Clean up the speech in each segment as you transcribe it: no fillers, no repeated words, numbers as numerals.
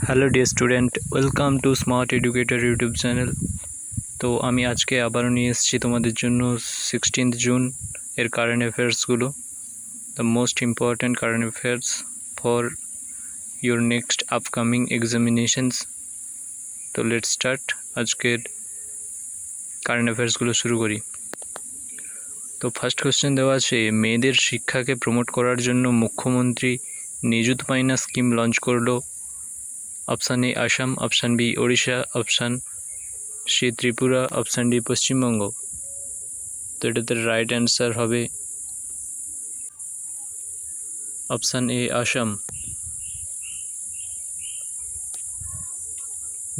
Hello dear student, welcome to smart educator YouTube channel. তো আমি আজকে আবারও নিয়ে এসেছি তোমাদের জন্য 16th জুন এর কারেন্ট অ্যাফেয়ার্সগুলো, the most important current affairs for your next upcoming examinations. তো লেটস স্টার্ট। আজকের কারেন্ট অ্যাফেয়ার্সগুলো শুরু করি। তো ফার্স্ট কোয়েশ্চেন দেওয়া আছে, মেয়েদের শিক্ষাকে প্রমোট করার জন্য মুখ্যমন্ত্রী নিযুত মাইনা স্কিম লঞ্চ করলো। Option A Assam, option B Odisha, option C Tripura, option D Paschimbanga. তো এটাতে রাইট অ্যান্সার হবে option A Assam.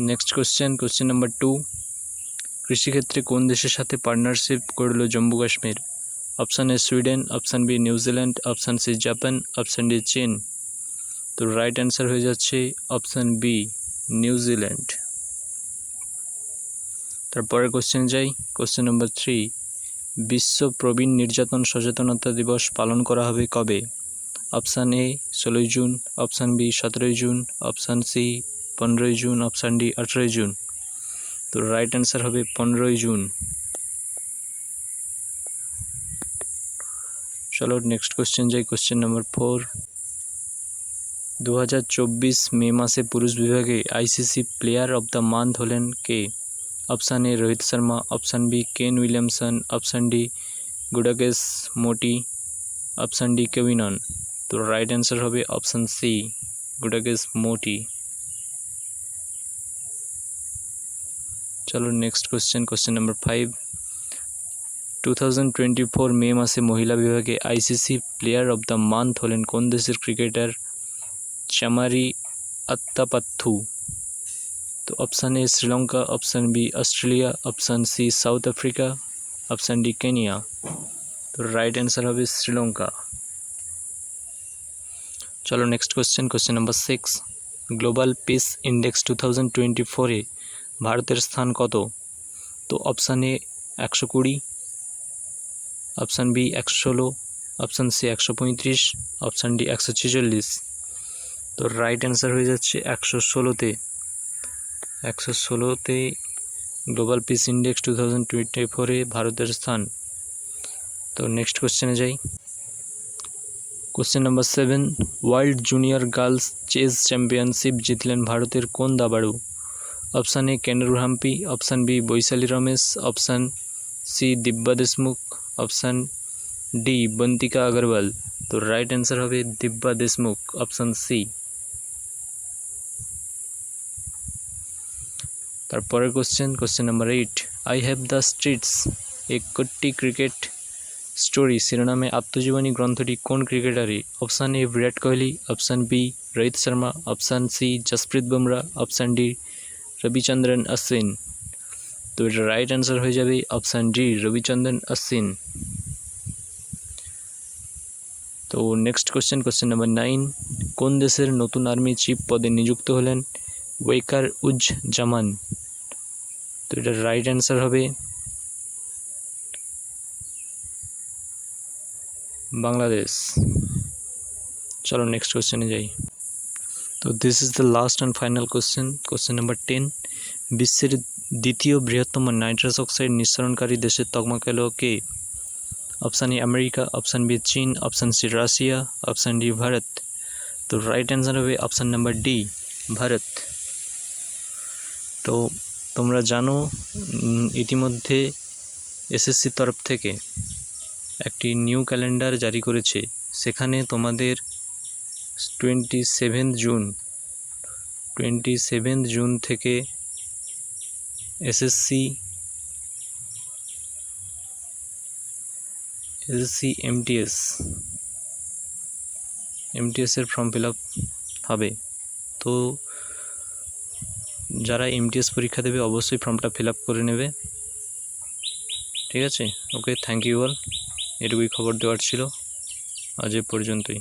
Next question number 2, কৃষিক্ষেত্রে কোন দেশের সাথে পার্টনারশিপ করল Jammu Kashmir? Option A Sweden, option B New Zealand, option C Japan, option D চীন। তো রাইট অ্যান্সার হয়ে যাচ্ছে অপশান বি নিউজিল্যান্ড। তারপরের কোশ্চেন যাই। কোশ্চেন নাম্বার 3, বিশ্ব প্রবীণ নির্যাতন সচেতনতা দিবস পালন করা হবে কবে? Option A 16 June, option B 17 June, option C 15 June, option D 18 June. তো রাইট অ্যান্সার হবে 15 জুন। চলো নেক্সট কোশ্চেন যাই। কোশ্চেন নাম্বার 4, 2024 মে মাসে পুরুষ বিভাগে ICC player of the month হলেন কে? Option A Rohit Sharma, option B Kane Williamson, option D Gudakesh Motie, option D কেভিনন। তো রাইট অ্যান্সার হবে অপশান সি গুডাকেশ মোটি। চলো নেক্সট কোশ্চেন নাম্বার 5, 2024 মে মাসে মহিলা বিভাগে ICC player of the month হলেন কোন দেশের ক্রিকেটার? চামারি আত্তাপাথু। তো option A Sri Lanka, option B Australia, option C South Africa, option D Kenya. তো রাইট অ্যান্সার হবে শ্রীলঙ্কা। চলো next question number 6, Global Peace Index 2024-এ ভারতের স্থান কত? তো option A 120, option B 116, option C 135, option D 146। তো রাইট অ্যান্সার হয়ে যাচ্ছে 116তে গ্লোবাল পিস ইন্ডেক্স 2024-এ ভারতের স্থান। তো নেক্সট কোশ্চেনে যাই। Question number 7, World Junior Girls Chess Championship জিতলেন ভারতের কোন দাবাড়ু? Option A Koneru Humpy, option B Vaishali Ramesh, option C Divya Deshmukh, option D Vantika Agrawal. তো রাইট অ্যান্সার হবে দিব্যা দেশমুখ, অপশান সি। তারপরের question number 8, I have the streets a Kutti cricket story শিরোনামে আত্মজীবনী গ্রন্থটি কোন ক্রিকেটারের? Option A Virat Kohli, option B Rohit Sharma, option C Jasprit Bumrah, option D Ravichandran Ashwin. তো এটা রাইট অ্যান্সার হয়ে যাবে অপশান ডি রবিচন্দ্রন অশ্বিন। তো নেক্সট কোশ্চেন নাম্বার 9, কোন দেশের নতুন আর্মি চিফ পদে নিযুক্ত হলেন ওয়েকার উজ জামান? তো এটা রাইট অ্যান্সার হবে বাংলাদেশ। চলো নেক্সট কোশ্চেনে যাই। তো this is the last and final question number 10, বিশ্বের দ্বিতীয় বৃহত্তম নাইট্রাস অক্সাইড নিঃসরণকারী দেশের তকমা পেল কে? Option A America, option B চীন, option C Russia, option D Bharat. তো রাইট অ্যান্সার হবে অপশান নাম্বার ডি ভারত। তো তোমরা জানো ইতিমধ্যে এসএসসির তরফ থেকে একটি নিউ ক্যালেন্ডার জারি করেছে, সেখানে তোমাদের 27 জুন থেকে এসএসসি এমটিএসের ফর্ম ফিল আপ হবে। তো যারা এমটিএস পরীক্ষা দেবে অবশ্যই ফর্মটা ফিল আপ করে নেবে, ঠিক আছে? ওকে, থ্যাংক ইউ অল। এটুকুই খবর দেওয়ার ছিল, আজ এ পর্যন্তই।